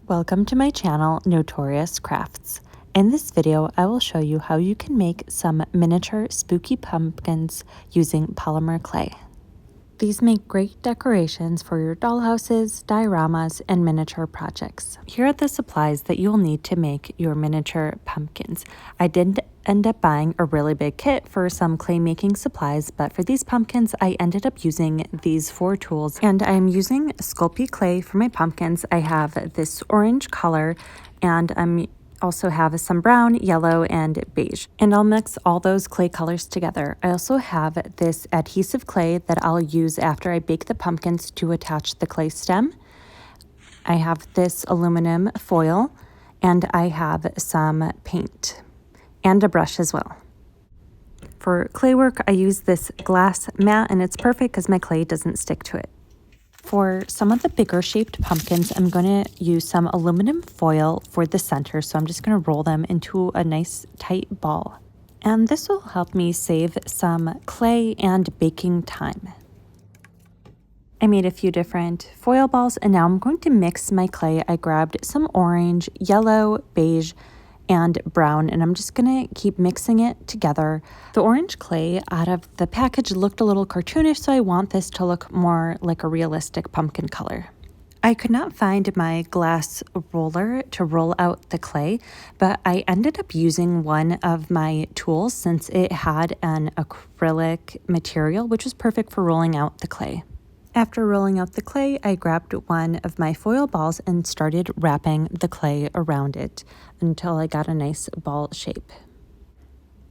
Welcome to my channel, Notorious Crafts. In this video, I will show you how you can make some miniature spooky pumpkins using polymer clay. These make great decorations for your dollhouses, dioramas, and miniature projects. Here are the supplies that you will need to make your miniature pumpkins. I did end up buying a really big kit for some clay making supplies, but for these pumpkins, I ended up using these 4 tools, and I'm using Sculpey clay for my pumpkins. I have this orange color, and I'm also have some brown, yellow, and beige. And I'll mix all those clay colors together. I also have this adhesive clay that I'll use after I bake the pumpkins to attach the clay stem. I have this aluminum foil, and I have some paint and a brush as well. For clay work, I use this glass mat, and it's perfect because my clay doesn't stick to it. For some of the bigger shaped pumpkins, I'm going to use some aluminum foil for the center, so I'm just going to roll them into a nice tight ball. And this will help me save some clay and baking time. I made a few different foil balls, and now I'm going to mix my clay. I grabbed some orange, yellow, beige, and brown, and I'm just gonna keep mixing it together. The orange clay out of the package looked a little cartoonish, so I want this to look more like a realistic pumpkin color. I could not find my glass roller to roll out the clay, but I ended up using one of my tools since it had an acrylic material, which was perfect for rolling out the clay. After rolling out the clay, I grabbed one of my foil balls and started wrapping the clay around it until I got a nice ball shape.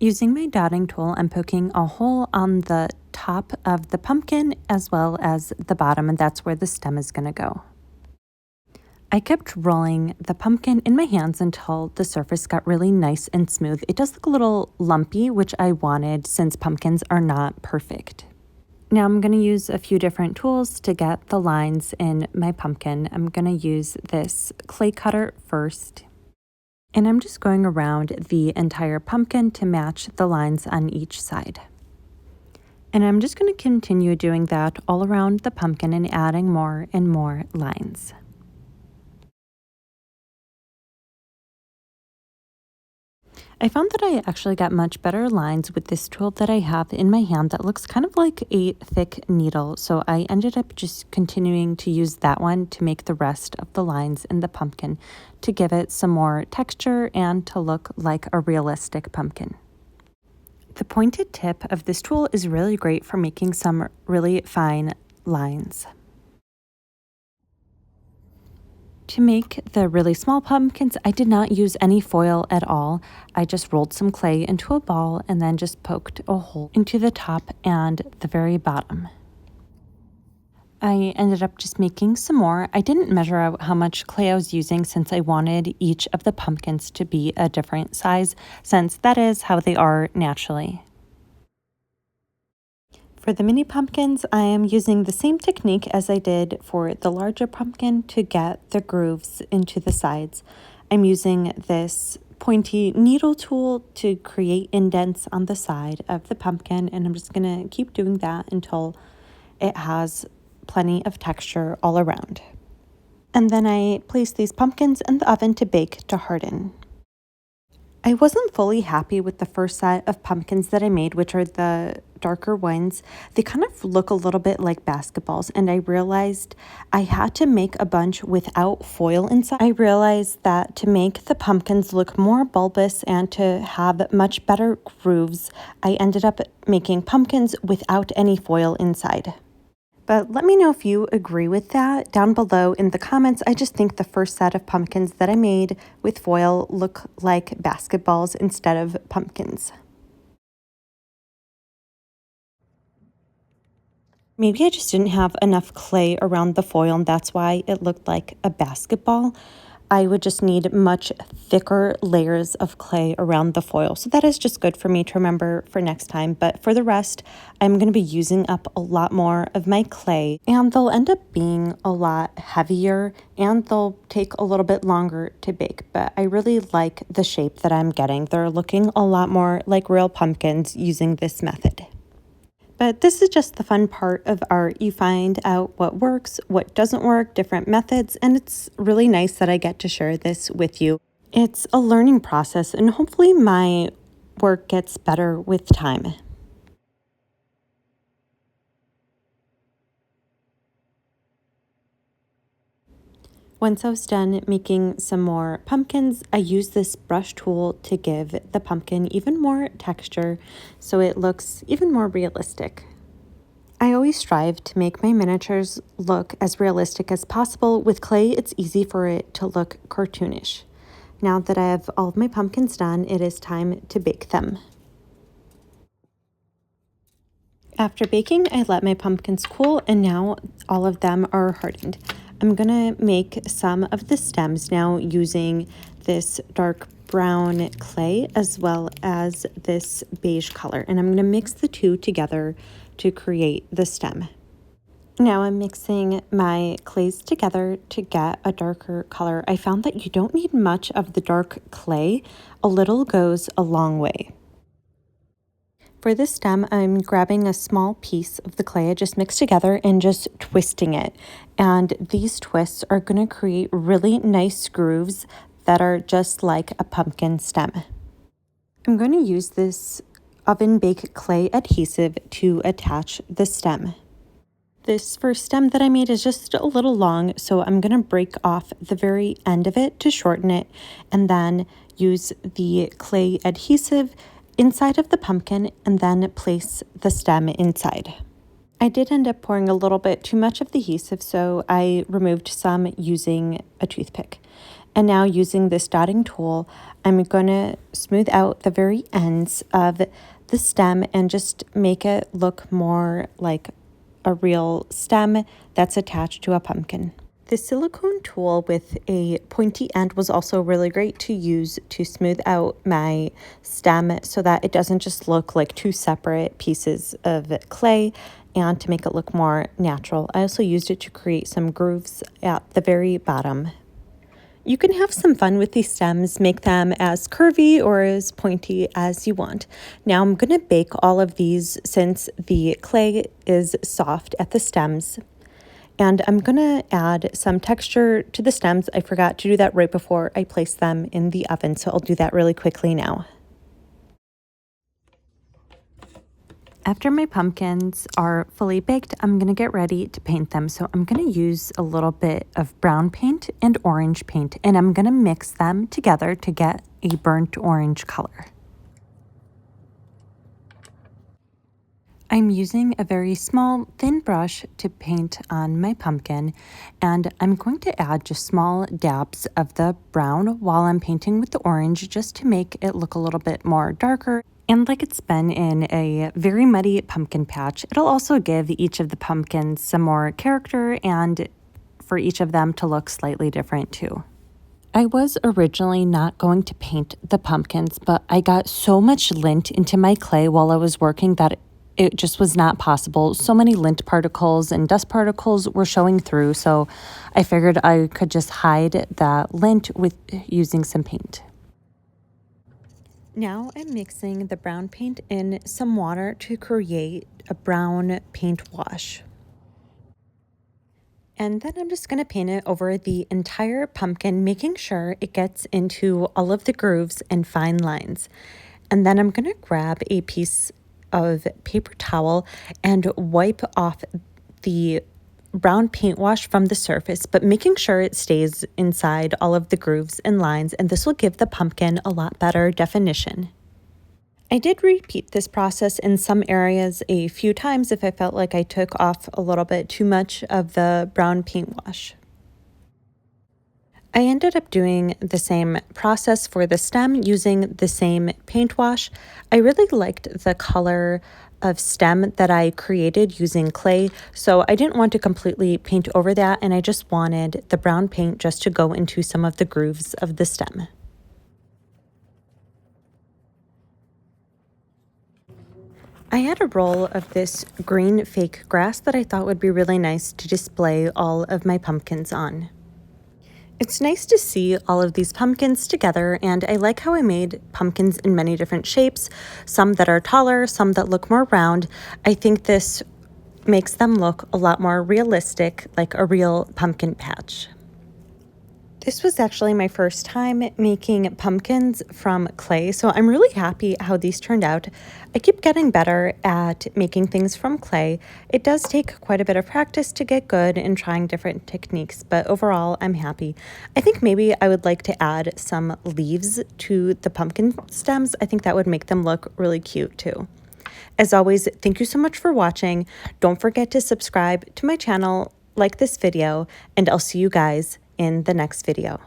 Using my dotting tool, I'm poking a hole on the top of the pumpkin as well as the bottom, and that's where the stem is going to go. I kept rolling the pumpkin in my hands until the surface got really nice and smooth. It does look a little lumpy, which I wanted since pumpkins are not perfect. Now I'm going to use a few different tools to get the lines in my pumpkin. I'm going to use this clay cutter first, and I'm just going around the entire pumpkin to match the lines on each side. And I'm just going to continue doing that all around the pumpkin and adding more and more lines. I found that I actually got much better lines with this tool that I have in my hand that looks kind of like a thick needle, so I ended up just continuing to use that one to make the rest of the lines in the pumpkin to give it some more texture and to look like a realistic pumpkin. The pointed tip of this tool is really great for making some really fine lines. To make the really small pumpkins, I did not use any foil at all. I just rolled some clay into a ball and then just poked a hole into the top and the very bottom. I ended up just making some more. I didn't measure out how much clay I was using since I wanted each of the pumpkins to be a different size, since that is how they are naturally. For the mini pumpkins, I am using the same technique as I did for the larger pumpkin to get the grooves into the sides. I'm using this pointy needle tool to create indents on the side of the pumpkin, and I'm just going to keep doing that until it has plenty of texture all around. And then I place these pumpkins in the oven to bake to harden. I wasn't fully happy with the first set of pumpkins that I made, which are the darker ones. They kind of look a little bit like basketballs, and I realized I had to make a bunch without foil inside. I realized that to make the pumpkins look more bulbous and to have much better grooves, I ended up making pumpkins without any foil inside. But let me know if you agree with that down below in the comments. I just think the first set of pumpkins that I made with foil look like basketballs instead of pumpkins. Maybe I just didn't have enough clay around the foil, and that's why it looked like a basketball. I would just need much thicker layers of clay around the foil. So that is just good for me to remember for next time. But for the rest, I'm going to be using up a lot more of my clay, and they'll end up being a lot heavier and they'll take a little bit longer to bake. But I really like the shape that I'm getting. They're looking a lot more like real pumpkins using this method. But this is just the fun part of art. You find out what works, what doesn't work, different methods, and it's really nice that I get to share this with you. It's a learning process, and hopefully my work gets better with time. Once I was done making some more pumpkins, I used this brush tool to give the pumpkin even more texture so it looks even more realistic. I always strive to make my miniatures look as realistic as possible. With clay, it's easy for it to look cartoonish. Now that I have all of my pumpkins done, it is time to bake them. After baking, I let my pumpkins cool, and now all of them are hardened. I'm gonna make some of the stems now using this dark brown clay as well as this beige color, and I'm gonna mix the two together to create the stem. Now I'm mixing my clays together to get a darker color. I found that you don't need much of the dark clay. A little goes a long way. For this stem, I'm grabbing a small piece of the clay I just mixed together and just twisting it. And these twists are going to create really nice grooves that are just like a pumpkin stem. I'm going to use this oven bake clay adhesive to attach the stem. This first stem that I made is just a little long, so I'm going to break off the very end of it to shorten it and then use the clay adhesive inside of the pumpkin and then place the stem inside. I did end up pouring a little bit too much of the adhesive, so I removed some using a toothpick. And now using this dotting tool, I'm going to smooth out the very ends of the stem and just make it look more like a real stem that's attached to a pumpkin. The silicone tool with a pointy end was also really great to use to smooth out my stem so that it doesn't just look like two separate pieces of clay and to make it look more natural. I also used it to create some grooves at the very bottom. You can have some fun with these stems, make them as curvy or as pointy as you want. Now I'm going to bake all of these since the clay is soft at the stems. And I'm going to add some texture to the stems. I forgot to do that right before I placed them in the oven, so I'll do that really quickly now. After my pumpkins are fully baked, I'm going to get ready to paint them. So I'm going to use a little bit of brown paint and orange paint, and I'm going to mix them together to get a burnt orange color. I'm using a very small, thin brush to paint on my pumpkin, and I'm going to add just small dabs of the brown while I'm painting with the orange just to make it look a little bit more darker. And like it's been in a very muddy pumpkin patch, it'll also give each of the pumpkins some more character and for each of them to look slightly different too. I was originally not going to paint the pumpkins, but I got so much lint into my clay while I was working that it just was not possible. So many lint particles and dust particles were showing through, so I figured I could just hide that lint with using some paint. Now I'm mixing the brown paint in some water to create a brown paint wash. And then I'm just going to paint it over the entire pumpkin, making sure it gets into all of the grooves and fine lines. And then I'm going to grab a piece of paper towel and wipe off the brown paint wash from the surface, but making sure it stays inside all of the grooves and lines, and this will give the pumpkin a lot better definition. I did repeat this process in some areas a few times if I felt like I took off a little bit too much of the brown paint wash. I ended up doing the same process for the stem using the same paint wash. I really liked the color of stem that I created using clay, so I didn't want to completely paint over that, and I just wanted the brown paint just to go into some of the grooves of the stem. I had a roll of this green fake grass that I thought would be really nice to display all of my pumpkins on. It's nice to see all of these pumpkins together, and I like how I made pumpkins in many different shapes, some that are taller, some that look more round. I think this makes them look a lot more realistic, like a real pumpkin patch. This was actually my first time making pumpkins from clay, so I'm really happy how these turned out. I keep getting better at making things from clay. It does take quite a bit of practice to get good and trying different techniques, but overall, I'm happy. I think maybe I would like to add some leaves to the pumpkin stems. I think that would make them look really cute too. As always, thank you so much for watching. Don't forget to subscribe to my channel, like this video, and I'll see you guys in the next video.